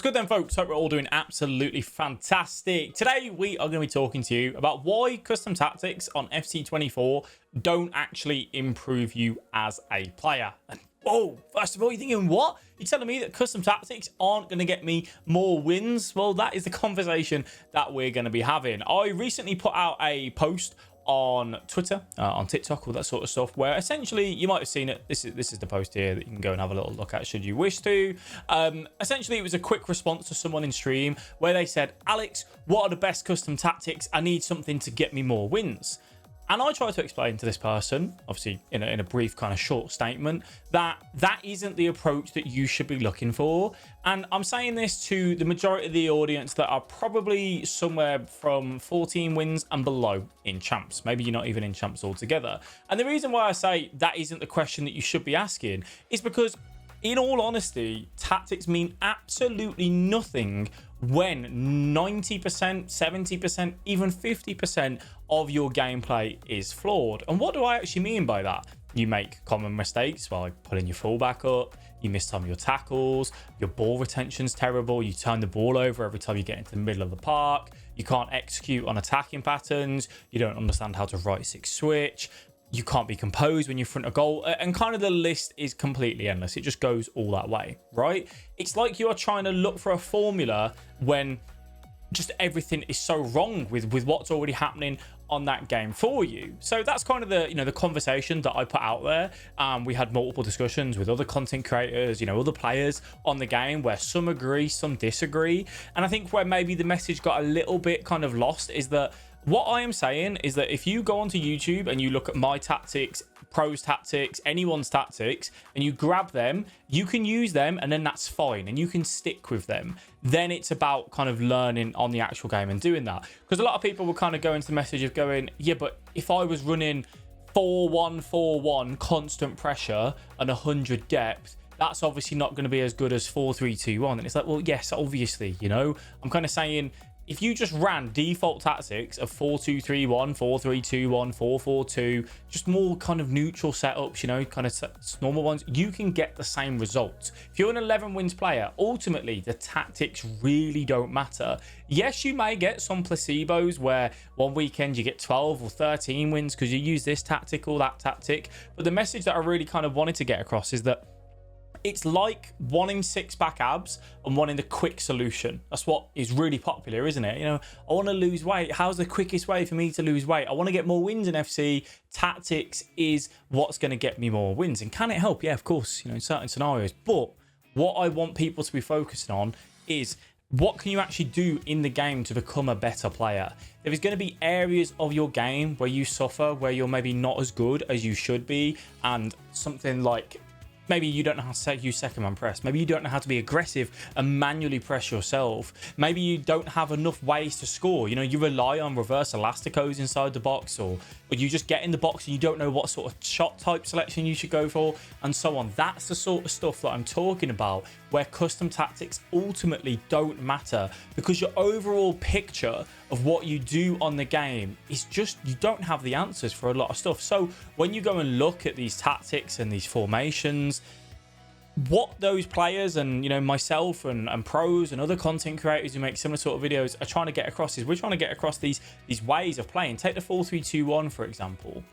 Good then, folks. Hope we're all doing absolutely fantastic. Today, we are going to be talking to you about why custom tactics on FC24 don't actually improve you as a player. And whoa, first of all, you're thinking, what? You're telling me that custom tactics aren't going to get me more wins? Well, that is the conversation that we're going to be having. I recently put out a post on Twitter, on TikTok, all that sort of stuff, where essentially you might have seen it. This is the post here that you can go and have a little look at should you wish to. Essentially, it was a quick response to someone in stream where they said, Alex, what are the best custom tactics? I need something to get me more wins. And I tried to explain to this person, obviously in a brief kind of short statement, that isn't the approach that you should be looking for. And I'm saying this to the majority of the audience that are probably somewhere from 14 wins and below in champs. Maybe you're not even in champs altogether. And the reason why I say that isn't the question that you should be asking is because, in all honesty, tactics mean absolutely nothing when 90%, 70%, even 50% of your gameplay is flawed. And what do I actually mean by that? You make common mistakes by pulling your fullback up, you miss some of your tackles, your ball retention's terrible, you turn the ball over every time you get into the middle of the park, you can't execute on attacking patterns, you don't understand how to right stick switch, you can't be composed when you're front of goal, and kind of the list is completely endless. It just goes all that way, right? It's like you are trying to look for a formula when just everything is so wrong with what's already happening on that game for you. So that's kind of the conversation that I put out there. We had multiple discussions with other content creators, other players on the game, where some agree, some disagree. And I think where maybe the message got a little bit kind of lost is that what I am saying is that if you go onto YouTube and you look at my tactics, pros tactics, anyone's tactics, and you grab them, you can use them, and then that's fine, and you can stick with them. Then it's about kind of learning on the actual game and doing that. Because a lot of people will kind of go into the message of going, yeah, but if I was running 4-1-4-1 constant pressure and 100 depth, that's obviously not going to be as good as 4-3-2-1. And it's like, well, yes, obviously, I'm kind of saying, if you just ran default tactics of 4-2-3-1, 4-3-2-1, 4-4-2, just more kind of neutral setups, kind of normal ones, you can get the same results. If you're an 11 wins player, ultimately the tactics really don't matter. Yes, you may get some placebos where one weekend you get 12 or 13 wins because you use this tactic or that tactic. But the message that I really kind of wanted to get across is that it's like wanting six-pack abs and wanting the quick solution. That's what is really popular, isn't it? I want to lose weight. How's the quickest way for me to lose weight? I want to get more wins in FC. Tactics is what's going to get me more wins. And can it help? Yeah, of course, in certain scenarios. But what I want people to be focusing on is, what can you actually do in the game to become a better player? There is going to be areas of your game where you suffer, where you're maybe not as good as you should be, and something like, maybe you don't know how to use second man press. Maybe you don't know how to be aggressive and manually press yourself. Maybe you don't have enough ways to score. You rely on reverse elasticos inside the box, or you just get in the box and you don't know what sort of shot type selection you should go for, and so on. That's the sort of stuff that I'm talking about, where custom tactics ultimately don't matter, because your overall picture of what you do on the game is just, you don't have the answers for a lot of stuff. So when you go and look at these tactics and these formations, what those players and myself and pros and other content creators who make similar sort of videos are trying to get across is, we're trying to get across these ways of playing. Take the 4-3-2-1 for example.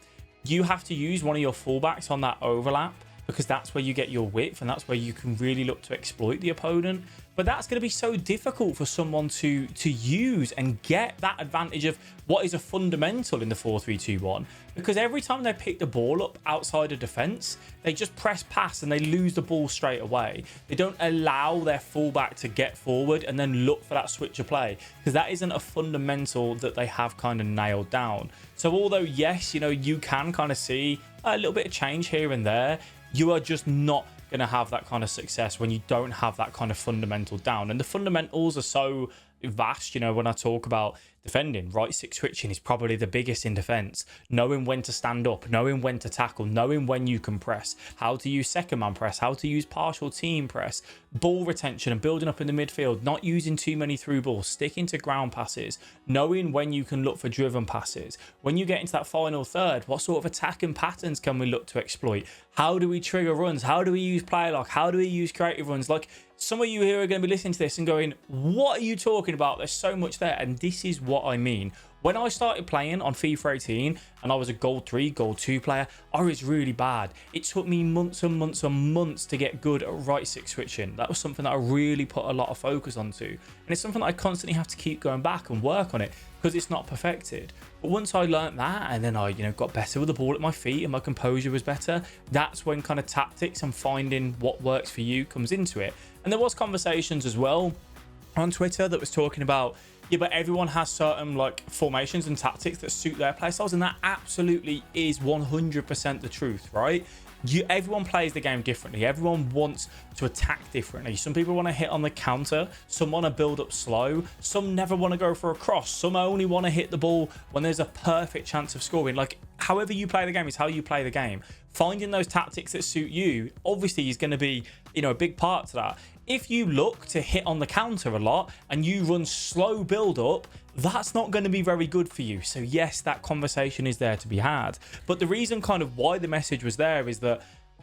You have to use one of your fullbacks on that overlap, because that's where you get your width and that's where you can really look to exploit the opponent. But that's going to be so difficult for someone to use and get that advantage of what is a fundamental in the 4-3-2-1, because every time they pick the ball up outside of defense, they just press pass and they lose the ball straight away. They don't allow their fullback to get forward and then look for that switch of play, because that isn't a fundamental that they have kind of nailed down. So although yes, you can kind of see a little bit of change here and there, you are just not going to have that kind of success when you don't have that kind of fundamental down. And the fundamentals are so vast. When I talk about defending, right stick switching is probably the biggest in defense. Knowing when to stand up, knowing when to tackle, knowing when you can press, how to use second man press, how to use partial team press, ball retention and building up in the midfield, not using too many through balls, sticking to ground passes, knowing when you can look for driven passes. When you get into that final third, what sort of attacking patterns can we look to exploit? How do we trigger runs? How do we use play lock? How do we use creative runs? Like, some of you here are going to be listening to this and going, what are you talking about? There's so much there. And this is what I mean. When I started playing on FIFA 18 and I was a Gold 3, Gold 2 player, I was really bad. It took me months and months and months to get good at right stick switching. That was something that I really put a lot of focus onto. And it's something that I constantly have to keep going back and work on it because it's not perfected. But once I learned that and then I, got better with the ball at my feet and my composure was better, that's when kind of tactics and finding what works for you comes into it. And there was conversations as well on Twitter that was talking about, yeah, but everyone has certain formations and tactics that suit their playstyles, and that absolutely is 100% the truth, right? Everyone plays the game differently. Everyone wants to attack differently. Some people want to hit on the counter. Some want to build up slow. Some never want to go for a cross. Some only want to hit the ball when there's a perfect chance of scoring. However you play the game is how you play the game. Finding those tactics that suit you obviously is going to be, a big part to that. If you look to hit on the counter a lot and you run slow build up, that's not going to be very good for you. So yes, that conversation is there to be had. But the reason kind of why the message was there is that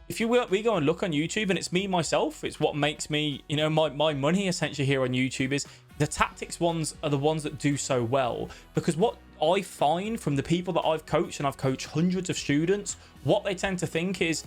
if we go and look on YouTube, and it's me myself, it's what makes me, my money essentially here on YouTube, is the tactics ones are the ones that do so well. Because what I find from the people that I've coached, and I've coached hundreds of students, what they tend to think is,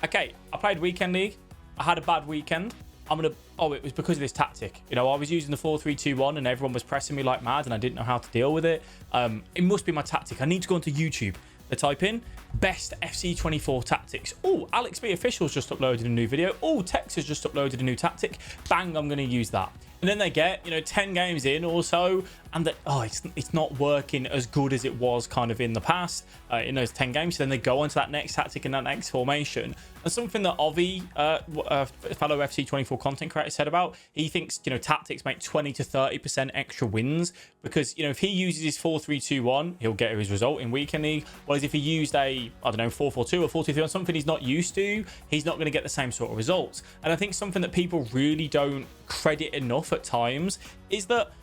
okay, I played weekend league, I had a bad weekend, it was because of this tactic. I was using the 4-3-2-1 and everyone was pressing me like mad and I didn't know how to deal with it. It must be my tactic. I need to go onto YouTube. They type in best FC24 tactics. Oh, alexbee official's just uploaded a new video. Oh, Tex has just uploaded a new tactic. Bang, I'm going to use that. And then they get, 10 games in or so, and it's not working as good as it was kind of in the past, in those 10 games. So then they go on to that next tactic and that next formation. And something that Ovi, a fellow FC24 content creator, said about, he thinks, tactics make 20 to 30% extra wins because, if he uses his 4-3-2-1, he'll get his result in weekend league. Whereas if he used a, 4-4-2 or 4-2-3 on something he's not used to, he's not going to get the same sort of results. And I think something that people really don't credit enough at times is that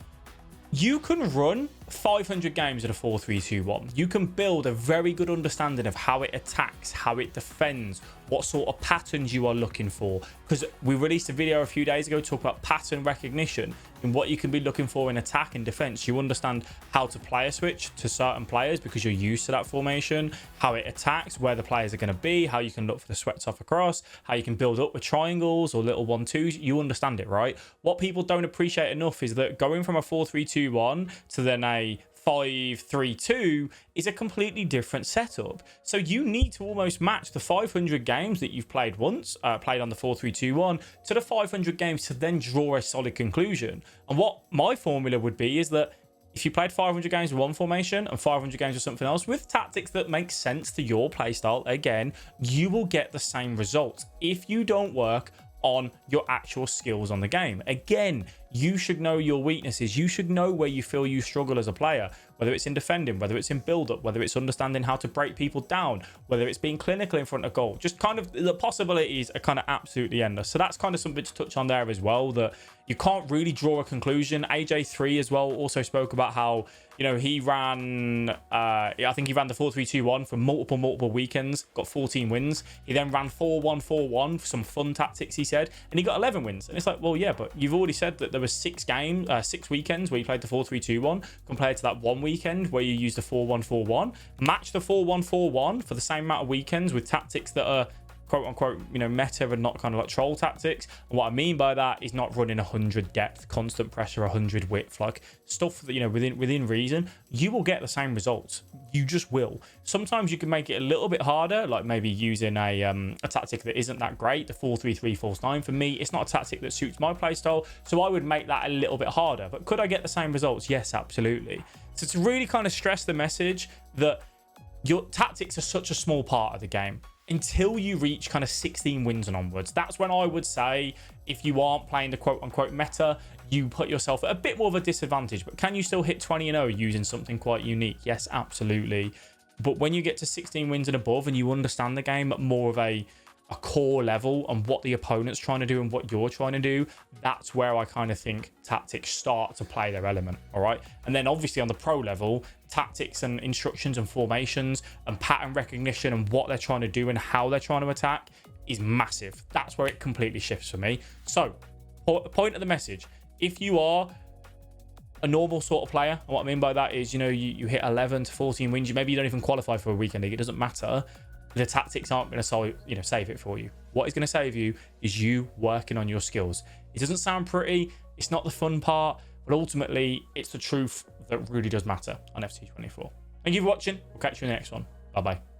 you can run 500 games in a 4-3-2-1. You can build a very good understanding of how it attacks, how it defends, what sort of patterns you are looking for. Because we released a video a few days ago talking about pattern recognition and what you can be looking for in attack and defense. You understand how to player switch to certain players because you're used to that formation, how it attacks, where the players are going to be, how you can look for the sweats off across, how you can build up with triangles or little 1-2s. You understand it, right? What people don't appreciate enough is that going from a 4-3-2-1 to then a 5-3-2 is a completely different setup. So you need to almost match the 500 games that you've played once, played on the 4-3-2-1, to the 500 games to then draw a solid conclusion. And what my formula would be is that if you played 500 games with one formation and 500 games with something else, with tactics that make sense to your playstyle, again, you will get the same results if you don't work on your actual skills on the game. Again, you should know your weaknesses. You should know where you feel you struggle as a player, whether it's in defending, whether it's in build-up, whether it's understanding how to break people down, whether it's being clinical in front of goal. Just kind of the possibilities are kind of absolutely endless. So that's kind of something to touch on there as well, that you can't really draw a conclusion. AJ3 as well also spoke about how, he ran, I think he ran the 4-3-2-1 for multiple weekends, got 14 wins. He then ran 4-1-4-1 for some fun tactics, he said, and he got 11 wins. And it's like, well, yeah, but you've already said that there was 6 weekends where you played the 4-3-2-1 compared to that one weekend where you used the 4-1-4-1. Match the 4-1-4-1 for the same amount of weekends with tactics that are quote unquote, meta and not kind of like troll tactics. And what I mean by that is not running 100 depth, constant pressure, 100 width, like stuff that, within reason. You will get the same results. You just will. Sometimes you can make it a little bit harder, like maybe using a tactic that isn't that great, the 4-3-3 false 9. For me, it's not a tactic that suits my playstyle, so I would make that a little bit harder. But could I get the same results? Yes, absolutely. So to really kind of stress the message that your tactics are such a small part of the game until you reach kind of 16 wins and onwards. That's when I would say, if you aren't playing the quote unquote meta, you put yourself at a bit more of a disadvantage. But can you still hit 20-0 using something quite unique? Yes, absolutely. But when you get to 16 wins and above and you understand the game at more of a core level and what the opponent's trying to do and what you're trying to do, that's where I kind of think tactics start to play their element. All right. And then obviously on the pro level, tactics and instructions and formations and pattern recognition and what they're trying to do and how they're trying to attack is massive. That's where it completely shifts for me. So point of the message. If you are a normal sort of player, and what I mean by that is, you know, you hit 11 to 14 wins, maybe you don't even qualify for a weekend league, it doesn't matter. The tactics aren't going to save it for you. What is going to save you is you working on your skills. It doesn't sound pretty, it's not the fun part, but ultimately it's the truth that really does matter on FC24. Thank you for watching. We'll catch you in the next one. Bye bye.